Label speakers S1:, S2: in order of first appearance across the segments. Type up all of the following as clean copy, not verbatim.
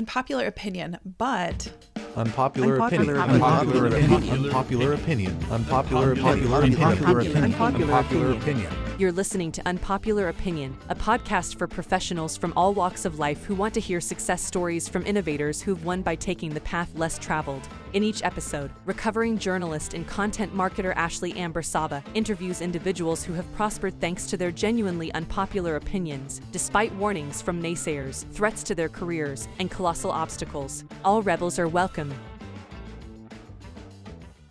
S1: Unpopular opinion, but
S2: Unpopular opinion.
S3: You're listening to Unpopular Opinion, a podcast for professionals from all walks of life who want to hear success stories from innovators who've won by taking the path less traveled. In each episode, recovering journalist and content marketer Ashley Amber Saba interviews individuals who have prospered thanks to their genuinely unpopular opinions, despite warnings from naysayers, threats to their careers, and colossal obstacles. All rebels are welcome.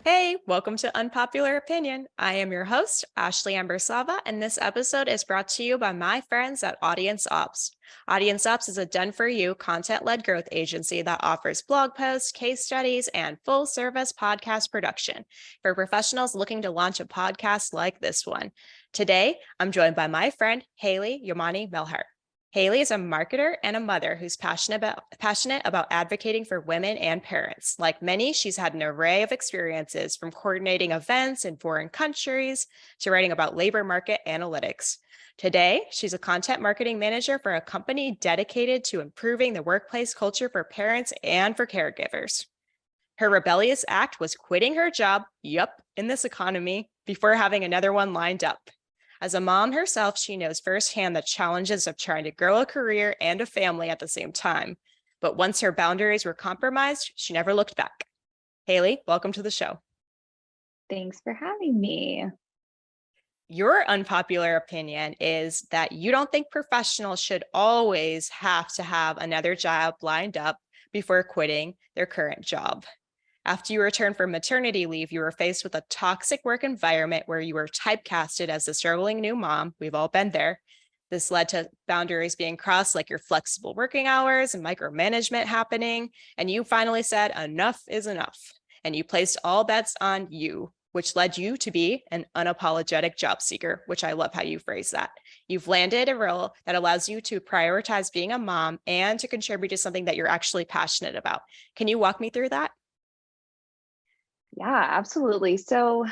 S4: Hey, welcome to Unpopular Opinion. I am your host, Ashley Amber Saba, and this episode is brought to you by my friends at Audience Ops. Audience Ops is a done-for-you, content-led growth agency that offers blog posts, case studies, and full-service podcast production for professionals looking to launch a podcast like this one. Today, I'm joined by my friend, Yamane Melhart. Haley is a marketer and a mother who's passionate about advocating for women and parents. Like many, she's had an array of experiences from coordinating events in foreign countries to writing about labor market analytics. Today, she's a content marketing manager for a company dedicated to improving the workplace culture for parents and for caregivers. Her rebellious act was quitting her job, in this economy, before having another one lined up. As a mom herself, she knows firsthand the challenges of trying to grow a career and a family at the same time. But once her boundaries were compromised, she never looked back. Haley, welcome to the show.
S5: Thanks for having me.
S4: Your unpopular opinion is that you don't think professionals should always have to have another job lined up before quitting their current job. After you returned from maternity leave, you were faced with a toxic work environment where you were typecasted as the struggling new mom. We've all been there. This led to boundaries being crossed, like your flexible working hours and micromanagement happening. And you finally said, enough is enough. And you placed all bets on you, which led you to be an unapologetic job seeker, which I love how you phrase that. You've landed a role that allows you to prioritize being a mom and to contribute to something that you're actually passionate about. Can you walk me through that?
S5: Yeah, absolutely. So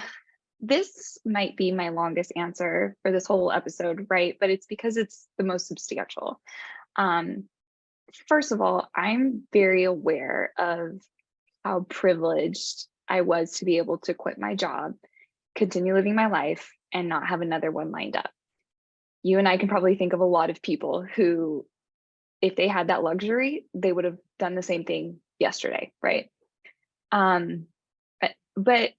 S5: this might be my longest answer for this whole episode, right? But it's because it's the most substantial. First of all, I'm very aware of how privileged I was to be able to quit my job, continue living my life, and not have another one lined up. You and I can probably think of a lot of people who, if they had that luxury, they would have done the same thing yesterday, right? But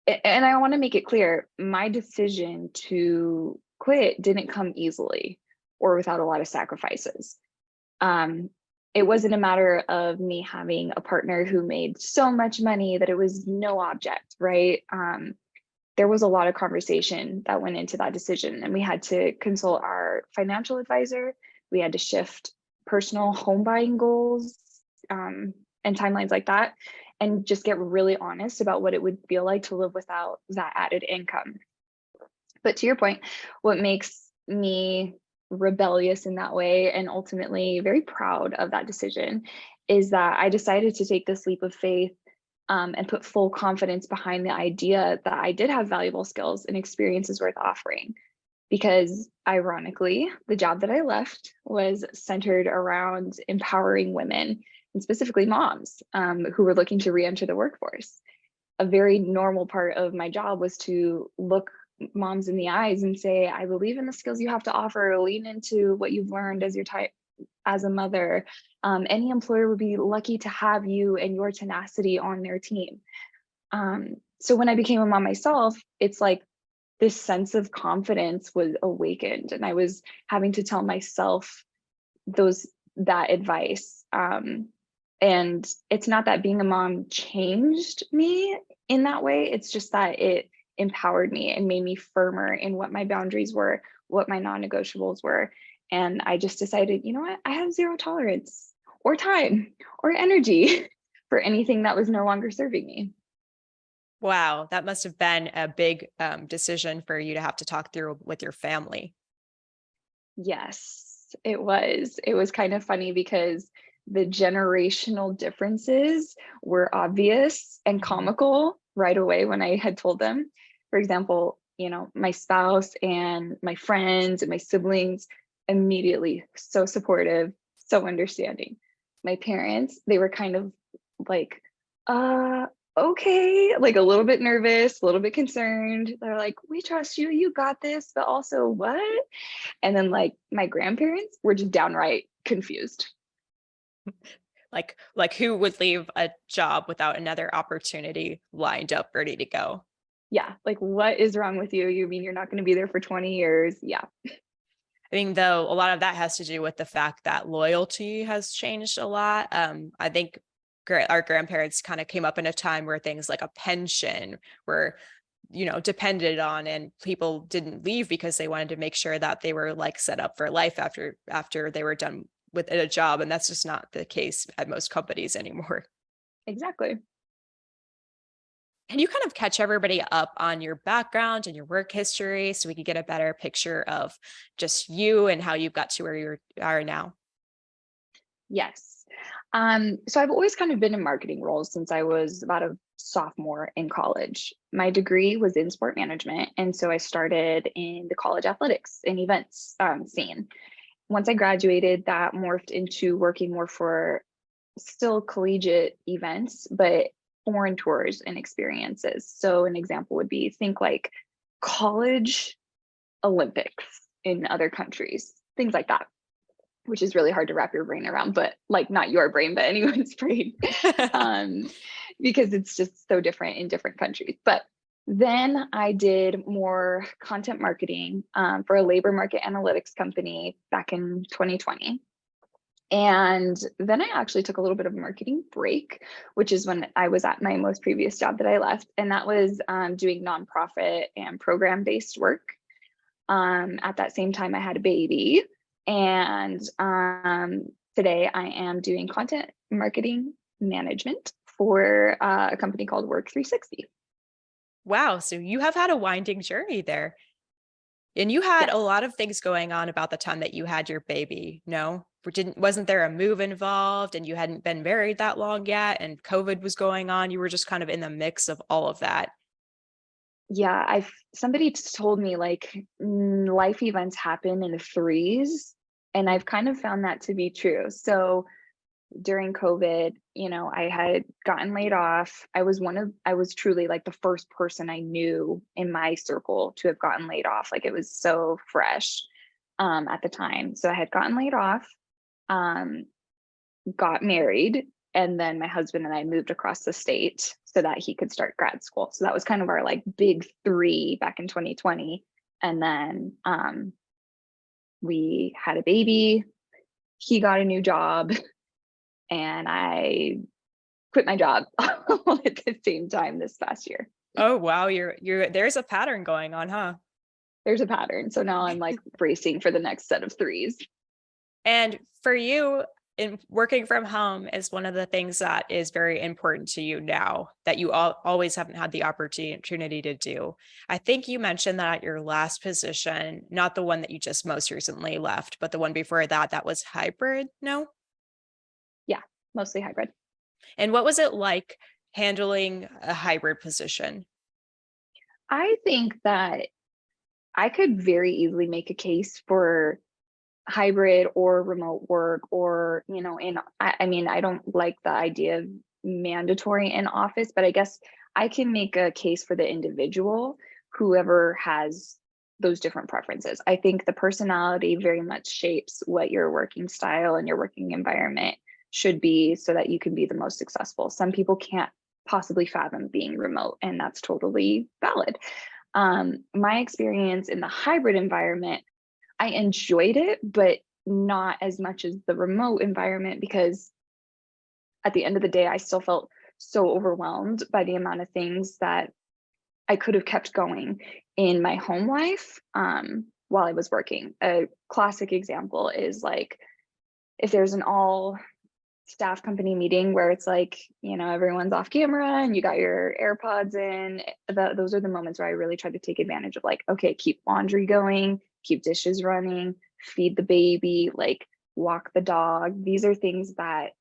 S5: I want to make it clear, my decision to quit didn't come easily or without a lot of sacrifices. It wasn't a matter of me having a partner who made so much money that it was no object, right? There was a lot of conversation that went into that decision, and we had to consult our financial advisor. We had to shift personal home buying goals and timelines like that, and just get really honest about what it would feel like to live without that added income. But to your point, what makes me rebellious in that way, and ultimately very proud of that decision, is that I decided to take this leap of faith and put full confidence behind the idea that I did have valuable skills and experiences worth offering. Because ironically, the job that I left was centered around empowering women, and specifically moms who were looking to re-enter the workforce. A very normal part of my job was to look moms in the eyes and say, I believe in the skills you have to offer, lean into what you've learned as a mother. Any employer would be lucky to have you and your tenacity on their team. So when I became a mom myself, it's like this sense of confidence was awakened, and I was having to tell myself that advice. And it's not that being a mom changed me in that way. It's just that it empowered me and made me firmer in what my boundaries were, what my non-negotiables were. And I just decided, you know what, I have zero tolerance or time or energy for anything that was no longer serving me.
S4: Wow, that must have been a big decision for you to have to talk through with your family.
S5: Yes, it was. It was kind of funny because the generational differences were obvious and comical right away when I had told them. For example, my spouse and my friends and my siblings immediately so supportive, so understanding. my parents, they were kind of like, okay, like a little bit nervous, a little bit concerned. They're like, we trust you, you got this, but also what? And then like my grandparents were just downright confused.
S4: Like who would leave a job without another opportunity lined up, ready to go?
S5: Yeah, like what is wrong with you? You mean you're not going to be there for 20 years? Yeah.
S4: I think though a lot of that has to do with the fact that loyalty has changed a lot. I think our grandparents kind of came up in a time where things like a pension were, depended on, and people didn't leave because they wanted to make sure that they were like set up for life after they were done with a job. And that's just not the case at most companies anymore.
S5: Exactly.
S4: Can you kind of catch everybody up on your background and your work history so we could get a better picture of just you and how you got to where you are now?
S5: Yes. So I've always kind of been in marketing roles since I was about a sophomore in college. My degree was in sport management. And so I started in the college athletics and events scene. Once I graduated, that morphed into working more for still collegiate events, but foreign tours and experiences. So an example would be, think like college Olympics in other countries, things like that, which is really hard to wrap your brain around, but like not your brain, but anyone's brain, because it's just so different in different countries. But then I did more content marketing for a labor market analytics company back in 2020. And then I actually took a little bit of a marketing break, which is when I was at my most previous job that I left. And that was doing nonprofit and program-based work. At that same time, I had a baby. And today I am doing content marketing management for a company called Work 360.
S4: Wow. So you have had a winding journey there. And you had
S5: Yes.
S4: a lot of things going on about the time that you had your baby, no? Wasn't there a move involved, and you hadn't been married that long yet, and COVID was going on? You were just kind of in the mix of all of that.
S5: Yeah, somebody told me like life events happen in threes, and I've kind of found that to be true. So during COVID, I had gotten laid off. I was truly like the first person I knew in my circle to have gotten laid off. Like it was so fresh at the time. So I had gotten laid off, um, got married, and then my husband and I moved across the state so that he could start grad school. So that was kind of our like big three back in 2020. And then we had a baby. He got a new job, and I quit my job all at the same time this past year.
S4: Oh, wow. There's a pattern going on, huh?
S5: There's a pattern. So now I'm like bracing for the next set of threes.
S4: And for you, in working from home is one of the things that is very important to you now that you always haven't had the opportunity to do. I think you mentioned that at your last position, not the one that you just most recently left, but the one before that, that was hybrid, no?
S5: Yeah, mostly hybrid.
S4: And what was it like handling a hybrid position?
S5: I think that I could very easily make a case for hybrid or remote work, or I mean, I don't like the idea of mandatory in office, but I guess I can make a case for the individual, whoever has those different preferences. I think the personality very much shapes what your working style and your working environment should be so that you can be the most successful. Some people can't possibly fathom being remote, and that's totally valid. My experience in the hybrid environment, I enjoyed it, but not as much as the remote environment, because at the end of the day, I still felt so overwhelmed by the amount of things that I could have kept going in my home life while I was working. A classic example is like if there's an all staff company meeting where it's like, everyone's off camera and you got your AirPods in, those are the moments where I really try to take advantage of like, okay, keep laundry going, keep dishes running, feed the baby, like walk the dog. These are things that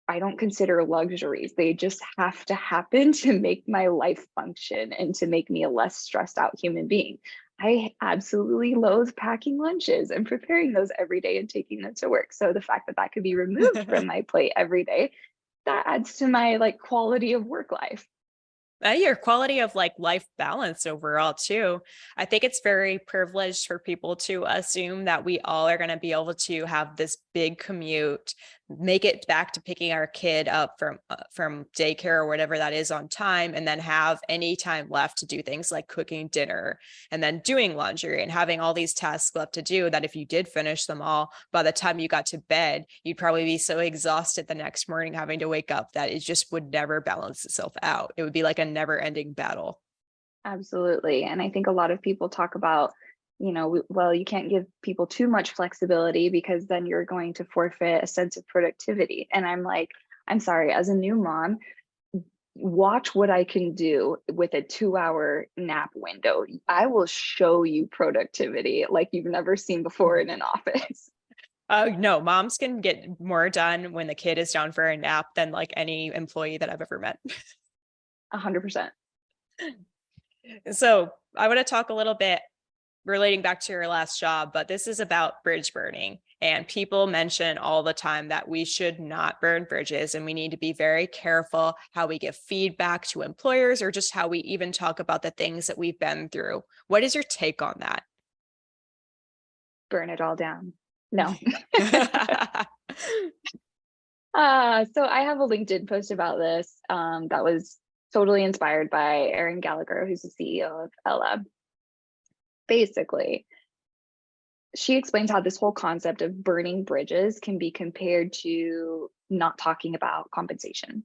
S5: I don't consider luxuries. They just have to happen to make my life function and to make me a less stressed out human being. I absolutely loathe packing lunches and preparing those every day and taking them to work. So the fact that that could be removed from my plate every day, that adds to my like quality of work life.
S4: Your quality of like life balance overall too. I think it's very privileged for people to assume that we all are going to be able to have this big commute, make it back to picking our kid up from daycare or whatever that is on time, and then have any time left to do things like cooking dinner and then doing laundry and having all these tasks left to do, that if you did finish them all, by the time you got to bed, you'd probably be so exhausted the next morning having to wake up that it just would never balance itself out. It would be like a never ending battle.
S5: Absolutely. And I think a lot of people talk about, well, you can't give people too much flexibility because then you're going to forfeit a sense of productivity. And I'm like, I'm sorry, as a new mom, watch what I can do with a 2-hour nap window. I will show you productivity like you've never seen before in an office.
S4: Oh, no, moms can get more done when the kid is down for a nap than like any employee that I've ever met.
S5: 100%.
S4: So I want to talk a little bit relating back to your last job, but this is about bridge burning. And people mention all the time that we should not burn bridges and we need to be very careful how we give feedback to employers or just how we even talk about the things that we've been through. What is your take on that?
S5: Burn it all down. No. So I have a LinkedIn post about this that was totally inspired by Erin Gallagher, who's the CEO of Ella. Basically, she explains how this whole concept of burning bridges can be compared to not talking about compensation.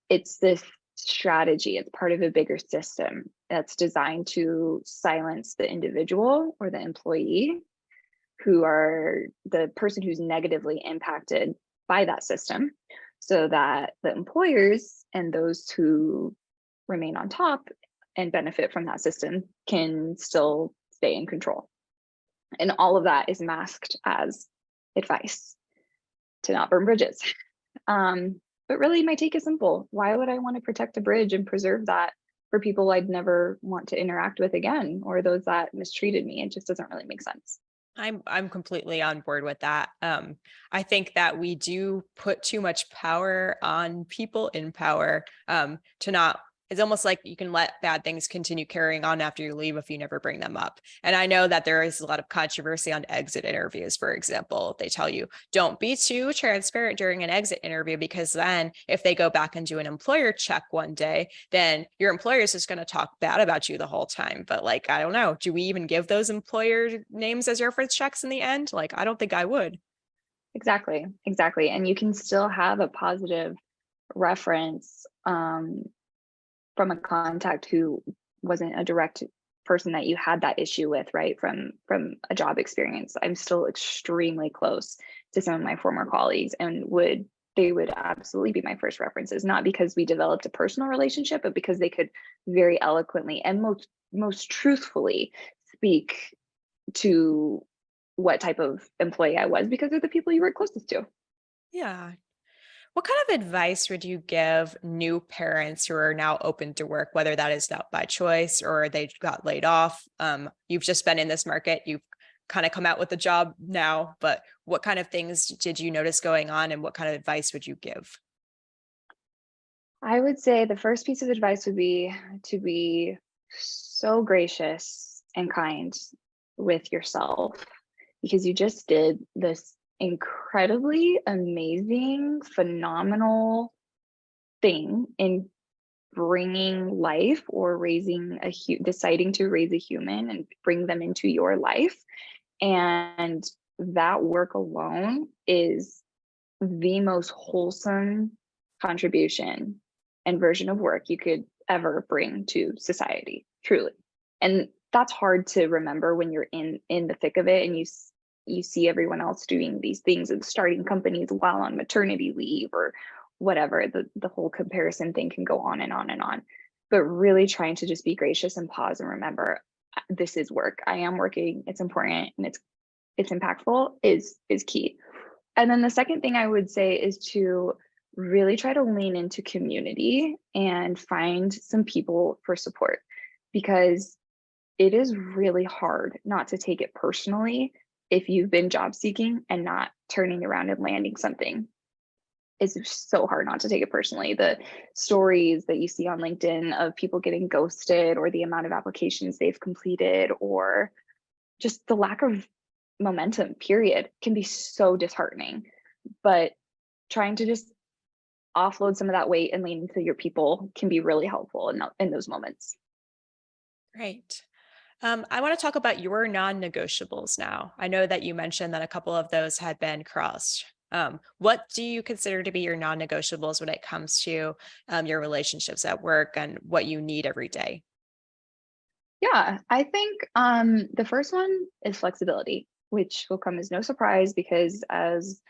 S5: It's this strategy, it's part of a bigger system that's designed to silence the individual or the employee who are the person who's negatively impacted by that system, so that the employers and those who remain on top and benefit from that system can still stay in control. And all of that is masked as advice to not burn bridges. But really, my take is simple. Why would I want to protect a bridge and preserve that for people I'd never want to interact with again, or those that mistreated me? It just doesn't really make sense.
S4: I'm completely on board with that. I think that we do put too much power on people in power to not. It's almost like you can let bad things continue carrying on after you leave if you never bring them up. And I know that there is a lot of controversy on exit interviews, for example. They tell you don't be too transparent during an exit interview, because then if they go back and do an employer check one day, then your employer is just going to talk bad about you the whole time. But like, I don't know, do we even give those employer names as reference checks in the end? Like, I don't think I would.
S5: Exactly. And you can still have a positive reference from a contact who wasn't a direct person that you had that issue with, right? From a job experience. I'm still extremely close to some of my former colleagues, and they would absolutely be my first references, not because we developed a personal relationship, but because they could very eloquently and most truthfully speak to what type of employee I was, because they're the people you were closest to.
S4: Yeah. What kind of advice would you give new parents who are now open to work, whether that is not by choice or they got laid off? You've just been in this market, you've kind of come out with a job now, but what kind of things did you notice going on and what kind of advice would you give?
S5: I would say the first piece of advice would be to be so gracious and kind with yourself, because you just did this incredibly amazing, phenomenal thing in bringing life or deciding to raise a human and bring them into your life. And that work alone is the most wholesome contribution and version of work you could ever bring to society, truly. And that's hard to remember when you're in the thick of it and you see everyone else doing these things and starting companies while on maternity leave or whatever. The whole comparison thing can go on and on and on. But really trying to just be gracious and pause and remember, this is work. I am working. It's important and it's impactful is key. And then the second thing I would say is to really try to lean into community and find some people for support, because it is really hard not to take it personally if you've been job seeking and not turning around and landing something. It's so hard not to take it personally. The stories that you see on LinkedIn of people getting ghosted, or the amount of applications they've completed, or just the lack of momentum, period, can be so disheartening. But trying to just offload some of that weight and lean into your people can be really helpful in those moments.
S4: Great. I want to talk about your non-negotiables now. I know that you mentioned that a couple of those had been crossed. What do you consider to be your non-negotiables when it comes to your relationships at work and what you need every day?
S5: Yeah, I think the first one is flexibility, which will come as no surprise because as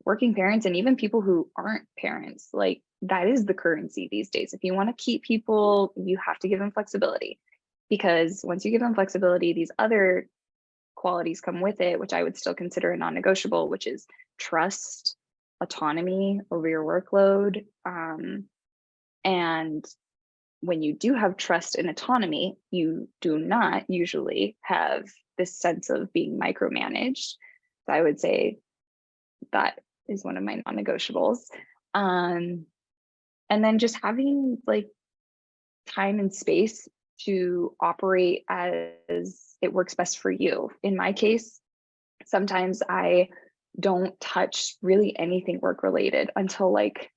S5: working parents and even people who aren't parents, like that is the currency these days. If you want to keep people, you have to give them flexibility, because once you give them flexibility, these other qualities come with it, which I would still consider a non-negotiable, which is trust, autonomy over your workload. And when you do have trust and autonomy, you do not usually have this sense of being micromanaged. So I would say that is one of my non-negotiables. And then just having like time and space to operate as it works best for you. In my case, sometimes I don't touch really anything work related until like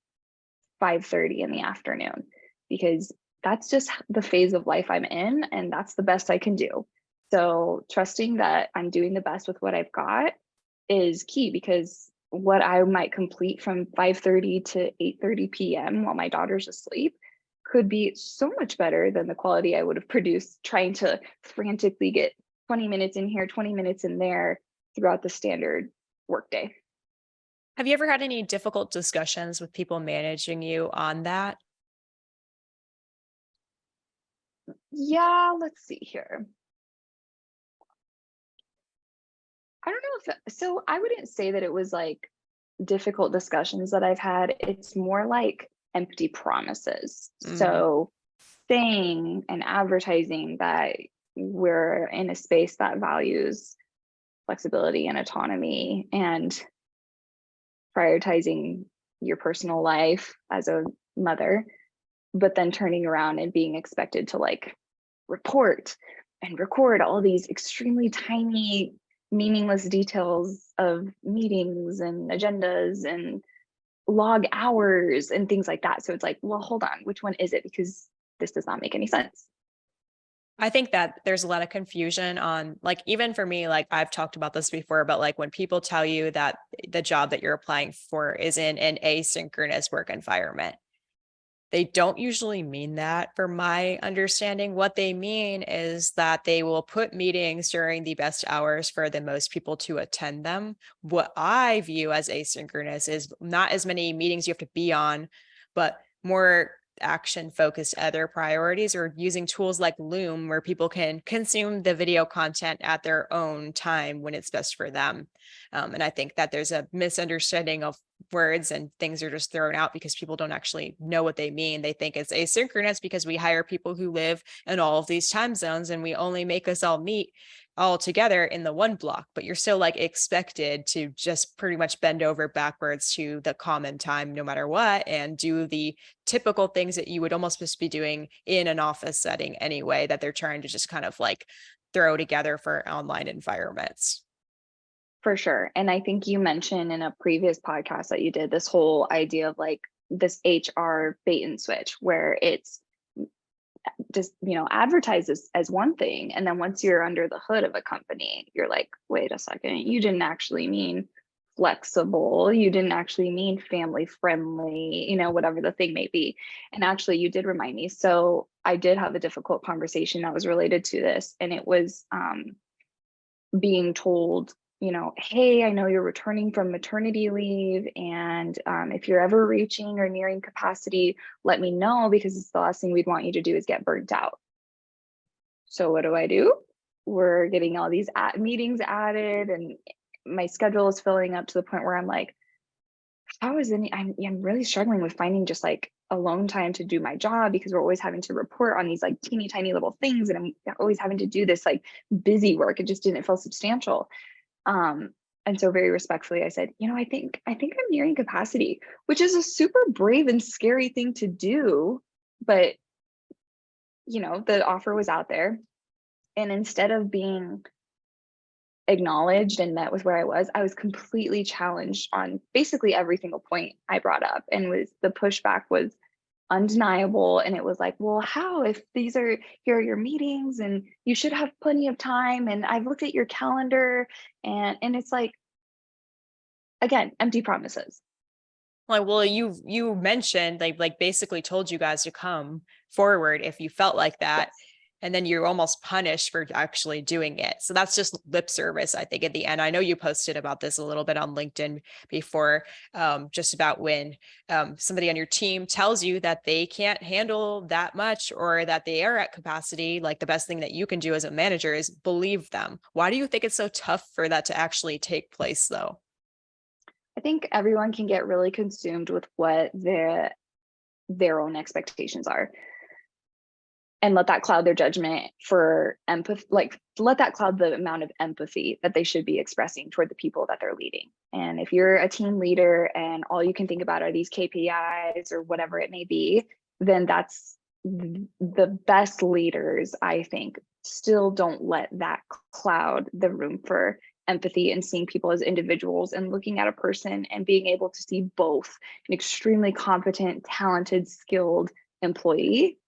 S5: 5:30 in the afternoon, because that's just the phase of life I'm in, and that's the best I can do. So trusting that I'm doing the best with what I've got is key, because what I might complete from 5:30 to 8:30 p.m. while my daughter's asleep could be so much better than the quality I would have produced trying to frantically get 20 minutes in here, 20 minutes in there throughout the standard workday.
S4: Have you ever had any difficult discussions with people managing you on that?
S5: Yeah, let's see here. I don't know if so. I wouldn't say that it was like difficult discussions that I've had. It's more like empty promises.
S4: Mm.
S5: So saying and advertising that we're in a space that values flexibility and autonomy and prioritizing your personal life as a mother, but then turning around and being expected to like report and record all these extremely tiny, meaningless details of meetings and agendas and log hours and things like that. So it's like, well, hold on, which one is it? Because this does not make any sense.
S4: I think that there's a lot of confusion on, like, even for me, like I've talked about this before, but like when people tell you that the job that you're applying for is in an asynchronous work environment, they don't usually mean that. For my understanding, what they mean is that they will put meetings during the best hours for the most people to attend them. What I view as asynchronous is not as many meetings you have to be on, but more action focused other priorities, or using tools like Loom where people can consume the video content at their own time when it's best for them. And I think that there's a misunderstanding of words, and things are just thrown out because people don't actually know what they mean. They think it's asynchronous because we hire people who live in all of these time zones and we only make us all meet all together in the one block, but you're still like expected to just pretty much bend over backwards to the common time no matter what, and do the typical things that you would almost supposed to be doing in an office setting anyway, that they're trying to just kind of like throw together for online environments.
S5: For sure. And I think you mentioned in a previous podcast that you did this whole idea of like this HR bait and switch, where it's just, advertises as one thing. And then once you're under the hood of a company, you're like, wait a second, you didn't actually mean flexible. You didn't actually mean family friendly, whatever the thing may be. And actually, you did remind me. So I did have a difficult conversation that was related to this. And it was being told, hey, I know you're returning from maternity leave, and if you're ever reaching or nearing capacity, let me know, because it's the last thing we'd want you to do is get burnt out. So what do? We're getting all these meetings added, and my schedule is filling up to the point where I'm like, I'm really struggling with finding just like alone time to do my job, because we're always having to report on these like teeny tiny little things. And I'm always having to do this like busy work. It just didn't feel substantial. And so very respectfully, I said, I think I'm nearing capacity, which is a super brave and scary thing to do. But, the offer was out there. And instead of being acknowledged and met with where I was completely challenged on basically every single point I brought up. And the pushback was undeniable. And it was like, well, how, if here are your meetings and you should have plenty of time. And I've looked at your calendar, and it's like, again, empty promises.
S4: Like, well, you mentioned like basically told you guys to come forward if you felt like that.
S5: Yes.
S4: And then you're almost punished for actually doing it. So that's just lip service, I think, at the end. I know you posted about this a little bit on LinkedIn before, just about when somebody on your team tells you that they can't handle that much or that they are at capacity. Like, the best thing that you can do as a manager is believe them. Why do you think it's so tough for that to actually take place, though?
S5: I think everyone can get really consumed with what their own expectations are, and let that cloud their judgment for empathy, like let that cloud the amount of empathy that they should be expressing toward the people that they're leading. And if you're a team leader and all you can think about are these KPIs or whatever it may be, then that's the best leaders, I think, still don't let that cloud the room for empathy and seeing people as individuals and looking at a person and being able to see both an extremely competent, talented, skilled employee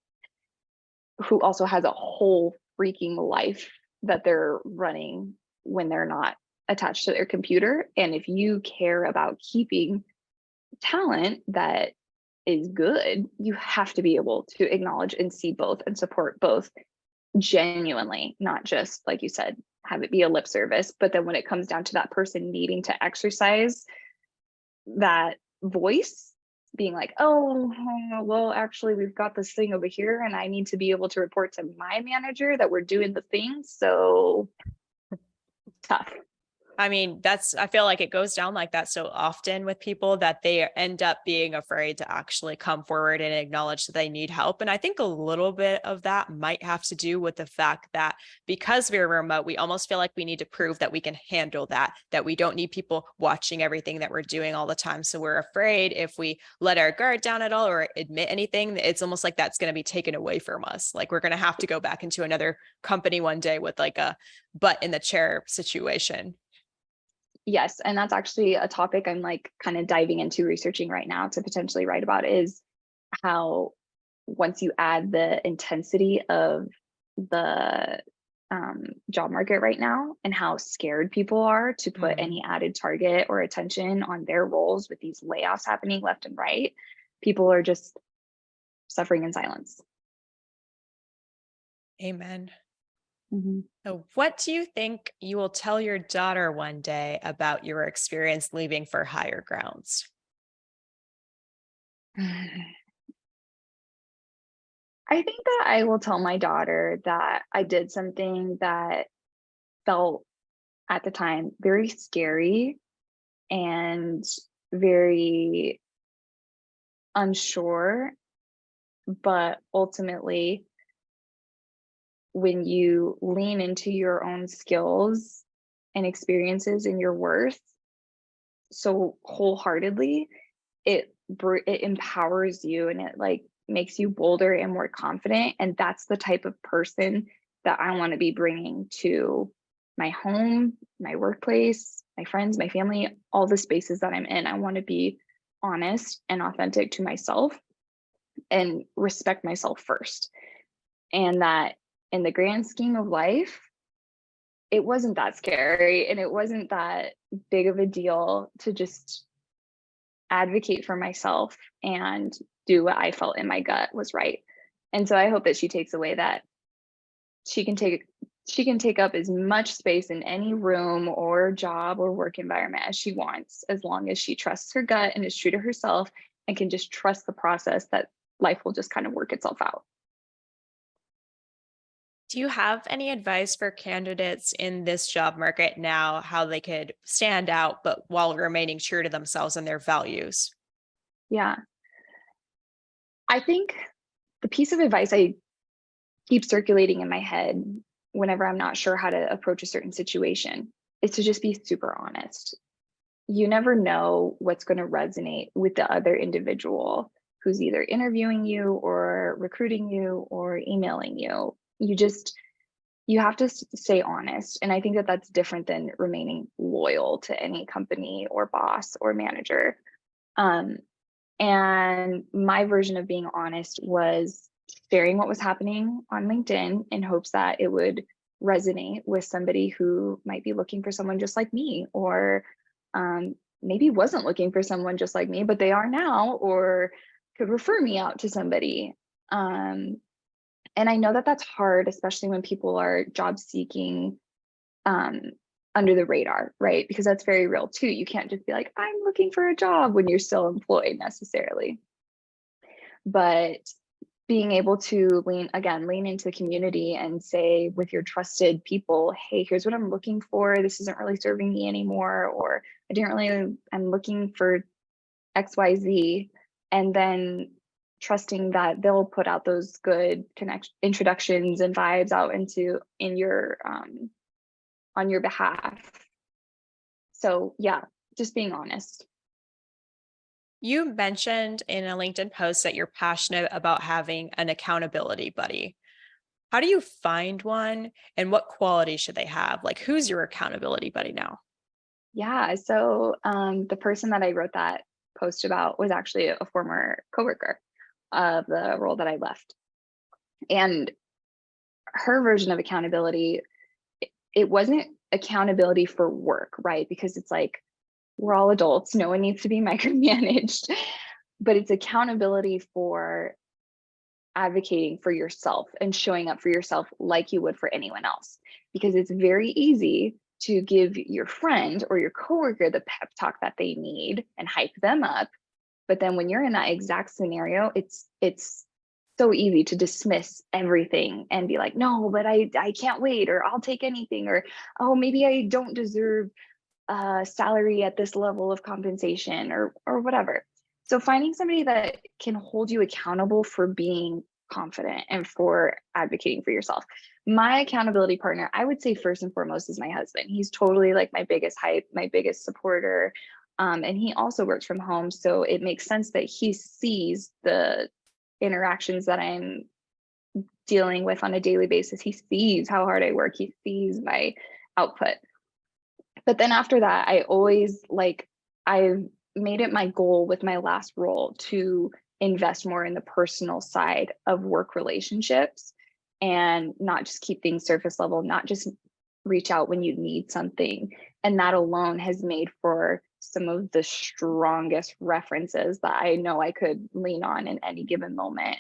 S5: who also has a whole freaking life that they're running when they're not attached to their computer. And if you care about keeping talent that is good, you have to be able to acknowledge and see both and support both genuinely, not just, like you said, have it be a lip service. But then when it comes down to that person needing to exercise that voice, being like, oh, well, actually, we've got this thing over here and I need to be able to report to my manager that we're doing the thing. So tough.
S4: I mean, I feel like it goes down like that so often with people that they end up being afraid to actually come forward and acknowledge that they need help. And I think a little bit of that might have to do with the fact that because we're remote, we almost feel like we need to prove that we can handle that we don't need people watching everything that we're doing all the time. So we're afraid if we let our guard down at all or admit anything, it's almost like that's going to be taken away from us. Like, we're going to have to go back into another company one day with like a butt in the chair situation.
S5: Yes. And that's actually a topic I'm like kind of diving into researching right now to potentially write about, is how once you add the intensity of the job market right now and how scared people are to put any added target or attention on their roles with these layoffs happening left and right, people are just suffering in silence.
S4: Amen.
S5: Mm-hmm.
S4: So what do you think you will tell your daughter one day about your experience leaving for higher grounds?
S5: I think that I will tell my daughter that I did something that felt at the time very scary and very unsure, but ultimately, when you lean into your own skills and experiences and your worth so wholeheartedly, it empowers you, and it like makes you bolder and more confident. And that's the type of person that I want to be bringing to my home, my workplace, my friends, my family, all the spaces that I'm in. I want to be honest and authentic to myself and respect myself first. And that in the grand scheme of life, it wasn't that scary and it wasn't that big of a deal to just advocate for myself and do what I felt in my gut was right. And so I hope that she takes away that she can take up as much space in any room or job or work environment as she wants, as long as she trusts her gut and is true to herself and can just trust the process that life will just kind of work itself out.
S4: Do you have any advice for candidates in this job market now, how they could stand out, but while remaining true to themselves and their values?
S5: Yeah. I think the piece of advice I keep circulating in my head whenever I'm not sure how to approach a certain situation is to just be super honest. You never know what's going to resonate with the other individual who's either interviewing you or recruiting you or emailing you. You have to stay honest. And I think that that's different than remaining loyal to any company or boss or manager. Um, and my version of being honest was sharing what was happening on LinkedIn in hopes that it would resonate with somebody who might be looking for someone just like me, or maybe wasn't looking for someone just like me, but they are now, or could refer me out to somebody. And I know that that's hard, especially when people are job seeking under the radar, right? Because that's very real too. You can't just be like, I'm looking for a job when you're still employed necessarily. But being able to lean into the community and say with your trusted people, hey, here's what I'm looking for. This isn't really serving me anymore, or I'm looking for XYZ. And then trusting that they'll put out those good introductions and vibes out in your on your behalf. So yeah, just being honest.
S4: You mentioned in a LinkedIn post that you're passionate about having an accountability buddy. How do you find one and what quality should they have? Like, who's your accountability buddy now?
S5: Yeah. So the person that I wrote that post about was actually a former coworker of the role that I left. And her version of accountability, it wasn't accountability for work, right? Because it's like, we're all adults, no one needs to be micromanaged, but it's accountability for advocating for yourself and showing up for yourself like you would for anyone else. Because it's very easy to give your friend or your coworker the pep talk that they need and hype them up. But then when you're in that exact scenario, it's so easy to dismiss everything and be like, no, but I can't wait, or I'll take anything, or oh, maybe I don't deserve salary at this level of compensation, or whatever. So finding somebody that can hold you accountable for being confident and for advocating for yourself. My accountability partner, I would say first and foremost, is my husband. He's totally like my biggest hype, my biggest supporter. And he also works from home. So it makes sense that he sees the interactions that I'm dealing with on a daily basis. He sees how hard I work. He sees my output. But then after that, I've made it my goal with my last role to invest more in the personal side of work relationships and not just keep things surface level, not just reach out when you need something. And that alone has made for some of the strongest references that I know I could lean on in any given moment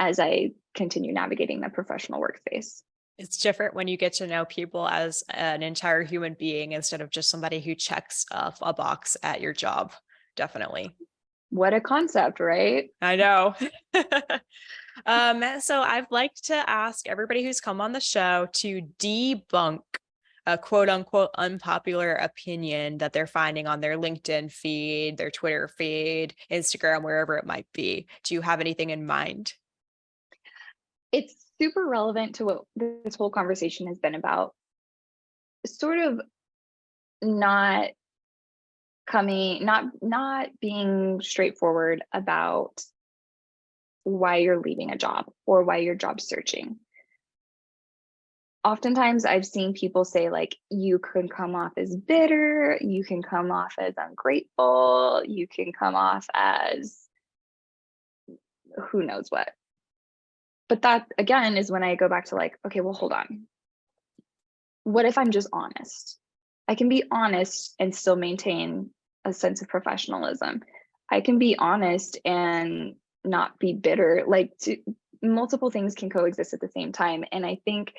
S5: as I continue navigating the professional workspace.
S4: It's different when you get to know people as an entire human being instead of just somebody who checks off a box at your job. Definitely.
S5: What a concept, right?
S4: I know. So I've liked to ask everybody who's come on the show to debunk a quote unquote unpopular opinion that they're finding on their LinkedIn feed, their Twitter feed, Instagram, wherever it might be. Do you have anything in mind?
S5: It's super relevant to what this whole conversation has been about. Sort of not being straightforward about why you're leaving a job or why you're job searching. Oftentimes I've seen people say, like, you can come off as bitter, you can come off as ungrateful, you can come off as who knows what. But that again is when I go back to like, okay, well, hold on. What if I'm just honest? I can be honest and still maintain a sense of professionalism. I can be honest and not be bitter. Multiple things can coexist at the same time. And I think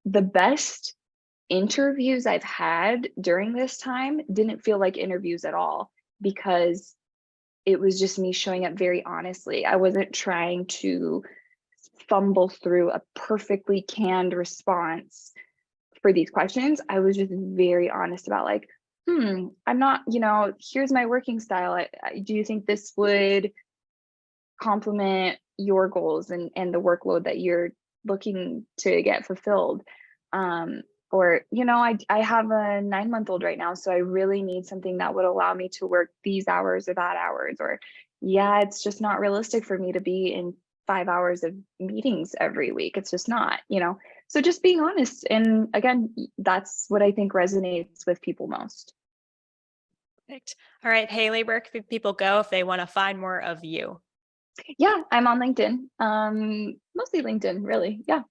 S5: the best interviews I've had during this time didn't feel like interviews at all, because it was just me showing up very honestly. I wasn't trying to fumble through a perfectly canned response for these questions. I was just very honest about like, I'm not, here's my working style. Do you think this would complement your goals and the workload that you're looking to get fulfilled? Or, I have a 9-month-old right now, so I really need something that would allow me to work these hours or that hours. Or, yeah, it's just not realistic for me to be in 5 hours of meetings every week. It's just not, So just being honest. And again, that's what I think resonates with people most.
S4: Perfect. All right, Haley, where can people go if they want to find more of you?
S5: Yeah, I'm on LinkedIn. Mostly LinkedIn, really. Yeah.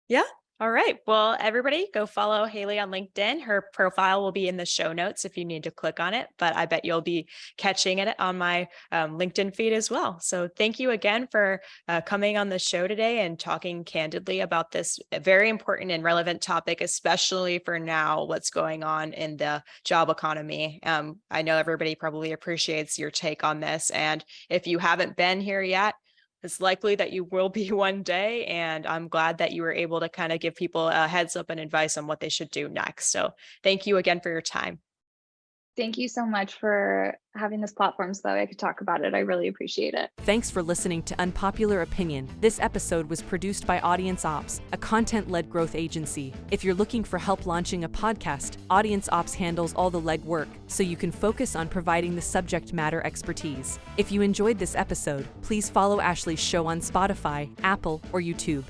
S4: Yeah. All right. Well, everybody go follow Haley on LinkedIn. Her profile will be in the show notes if you need to click on it, but I bet you'll be catching it on my LinkedIn feed as well. So thank you again for coming on the show today and talking candidly about this very important and relevant topic, especially for now, what's going on in the job economy. I know everybody probably appreciates your take on this. And if you haven't been here yet, it's likely that you will be one day. And I'm glad that you were able to kind of give people a heads up and advice on what they should do next. So thank you again for your time.
S5: Thank you so much for having this platform so that I could talk about it. I really appreciate it.
S3: Thanks for listening to Unpopular Opinion. This episode was produced by Audience Ops, a content-led growth agency. If you're looking for help launching a podcast, Audience Ops handles all the legwork, so you can focus on providing the subject matter expertise. If you enjoyed this episode, please follow Ashley's show on Spotify, Apple, or YouTube.